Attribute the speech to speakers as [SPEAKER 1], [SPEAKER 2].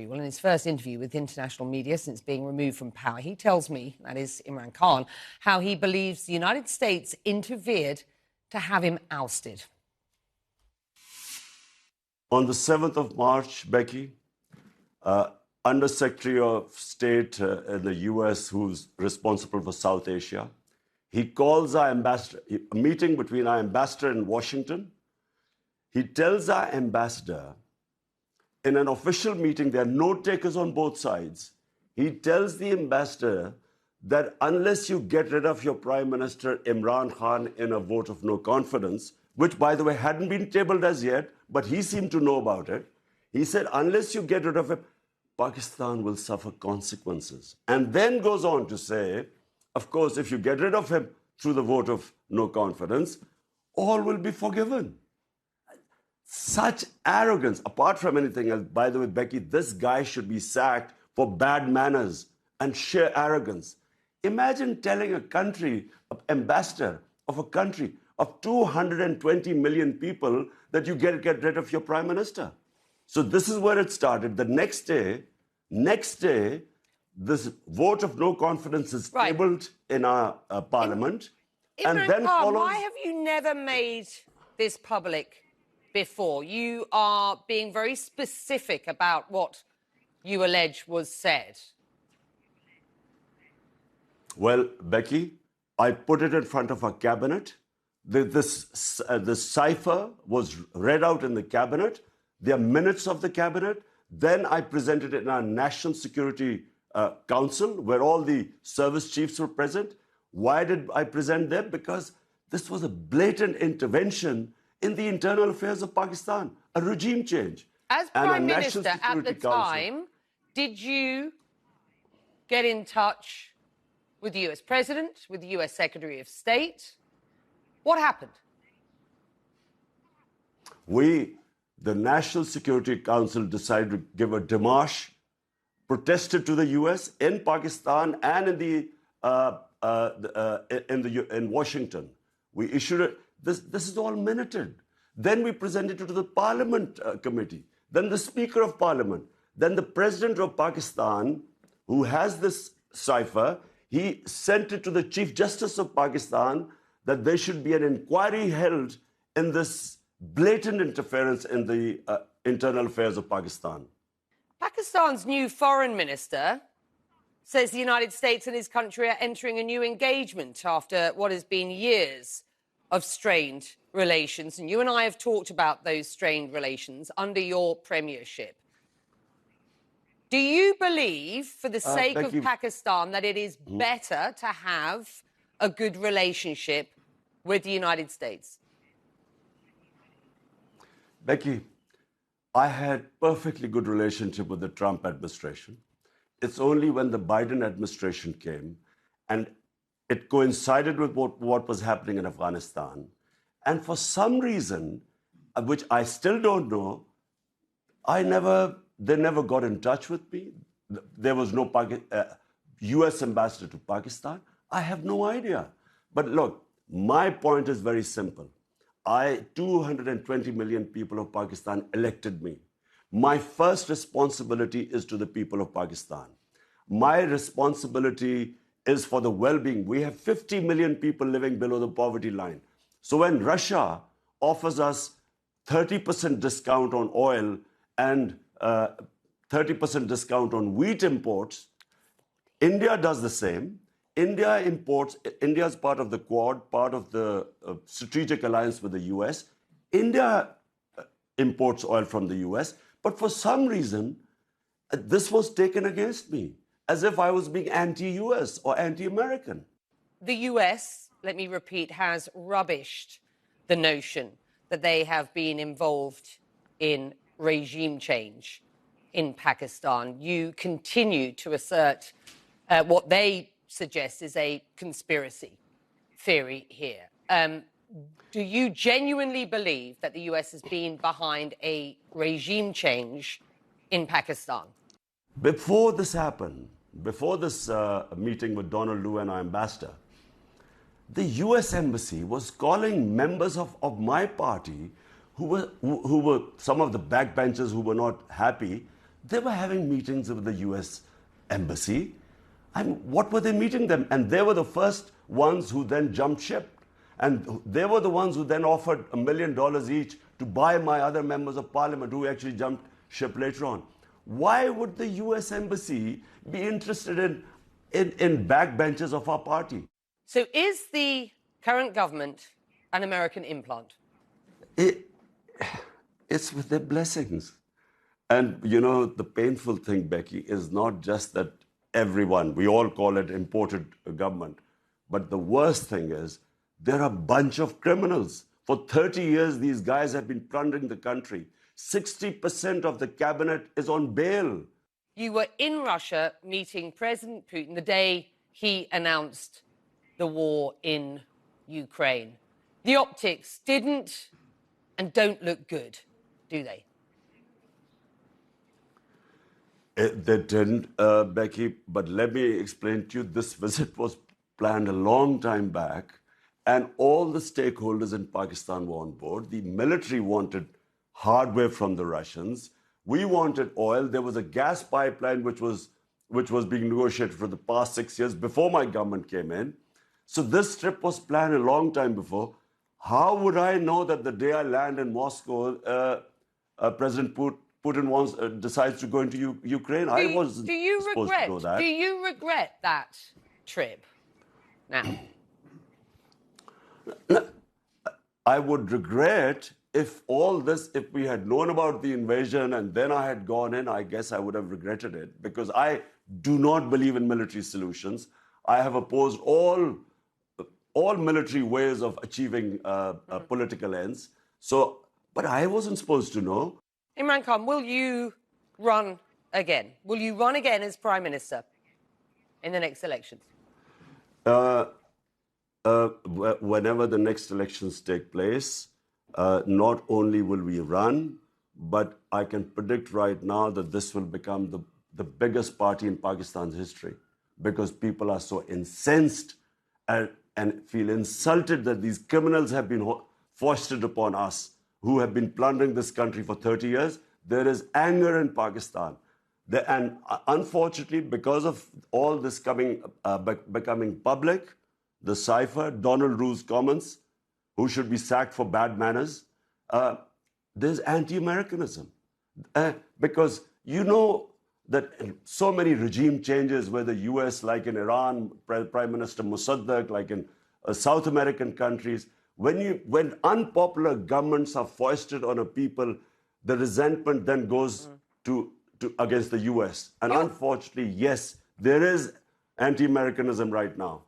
[SPEAKER 1] Well, in his first interview with international media since being removed from power, he tells me, that is Imran Khan, how he believes the United States interfered to have him ousted.
[SPEAKER 2] On the 7th of March, Becky, Under Secretary of State in the US, who's responsible for South Asia, he calls our ambassador, a meeting between our ambassador in Washington. He tells our ambassador, in an official meeting, there are note takers on both sides. He tells the ambassador that unless you get rid of your Prime Minister Imran Khan in a vote of no confidence, which, by the way, hadn't been tabled as yet, but he seemed to know about it, he said, unless you get rid of him, Pakistan will suffer consequences. And then goes on to say, of course, if you get rid of him through the vote of no confidence, all will be forgiven. Such arrogance, apart from anything else. By the way, Becky, this guy should be sacked for bad manners and sheer arrogance. Imagine telling a country, an ambassador of a country of 220 million people that you get rid of your prime minister. So this is where it started. The next day, this vote of no confidence is tabled in our parliament.
[SPEAKER 1] And then follows... Why have you never made this public before? You are being very specific about what you allege was said.
[SPEAKER 2] Well, Becky, I put it in front of our cabinet. This cipher was read out in the cabinet. There are minutes of the cabinet. Then I presented it in our National Security Council, where all the service chiefs were present. Why did I present them? Because this was a blatant intervention in the internal affairs of Pakistan, a regime change.
[SPEAKER 1] As Prime Minister at the time, did you get in touch with the US President, with the US Secretary of State? What happened?
[SPEAKER 2] The National Security Council decided to give a démarche, protested to the US in Pakistan and in Washington. We issued it. This is all minuted. Then we presented it to the Parliament Committee, then the Speaker of Parliament, then the President of Pakistan, who has this cipher, he sent it to the Chief Justice of Pakistan that there should be an inquiry held in this blatant interference in the internal affairs of Pakistan.
[SPEAKER 1] Pakistan's new foreign minister says the United States and his country are entering a new engagement after what has been years of strained relations. And you and I have talked about those strained relations under your premiership. Do you believe, for the sake of Pakistan, that it is better to have a good relationship with the United States?
[SPEAKER 2] Becky, I had perfectly good relationship with the Trump administration. It's only when the Biden administration came and it coincided with what was happening in Afghanistan. And for some reason, which I still don't know, they never got in touch with me. There was no US ambassador to Pakistan. I have no idea. But look, my point is very simple. 220 million people of Pakistan elected me. My first responsibility is to the people of Pakistan. My responsibility is for the well-being. We have 50 million people living below the poverty line. So when Russia offers us 30% discount on oil and 30% discount on wheat imports, India does the same. India is part of the Quad, part of the strategic alliance with the US. India imports oil from the US. But for some reason, this was taken against me, as if I was being anti-US or anti-American.
[SPEAKER 1] The US, let me repeat, has rubbished the notion that they have been involved in regime change in Pakistan. You continue to assert what they suggest is a conspiracy theory here. Do you genuinely believe that the US has been behind a regime change in Pakistan?
[SPEAKER 2] Before this happened, before this meeting with Donald Lu and our ambassador, the US embassy was calling members of my party who were some of the backbenchers who were not happy. They were having meetings with the US embassy. And what were they meeting them? And they were the first ones who then jumped ship. And they were the ones who then offered $1 million each to buy my other members of parliament who actually jumped ship later on. Why would the US embassy be interested in backbenchers of our party?
[SPEAKER 1] So is the current government an American implant?
[SPEAKER 2] It's with their blessings. And, you know, the painful thing, Becky, is not just that everyone, we all call it imported government, but the worst thing is there are a bunch of criminals. For 30 years, these guys have been plundering the country. 60% of the cabinet is on bail.
[SPEAKER 1] You were in Russia meeting President Putin the day he announced the war in Ukraine. The optics didn't and don't look good, do they?
[SPEAKER 2] They didn't, Becky, but let me explain to you, this visit was planned a long time back, and all the stakeholders in Pakistan were on board. The military wanted hardware from the Russians. We wanted oil. There was a gas pipeline which was being negotiated for the past 6 years before my government came in. So this trip was planned a long time before. How would I know that the day I land in Moscow, President Putin decides to go into Ukraine? I wasn't supposed to know that.
[SPEAKER 1] Do you regret that trip now?
[SPEAKER 2] I would regret if we had known about the invasion and then I had gone in, I guess I would have regretted it, because I do not believe in military solutions. I have opposed all military ways of achieving political ends. So, but I wasn't supposed to know.
[SPEAKER 1] Imran Khan, will you run again? Will you run again as Prime Minister in the next elections?
[SPEAKER 2] Whenever the next elections take place, not only will we run, but I can predict right now that this will become the biggest party in Pakistan's history, because people are so incensed and feel insulted that these criminals have been foisted upon us, who have been plundering this country for 30 years. There is anger in Pakistan. And unfortunately, because of all this becoming public, the cipher, Donald Rule's comments, who should be sacked for bad manners, there's anti-Americanism. Because you know that so many regime changes, where the US, like in Iran, Prime Minister Mossadegh, like in South American countries, when unpopular governments are foisted on a people, the resentment then goes to against the US. And unfortunately, yes, there is anti-Americanism right now.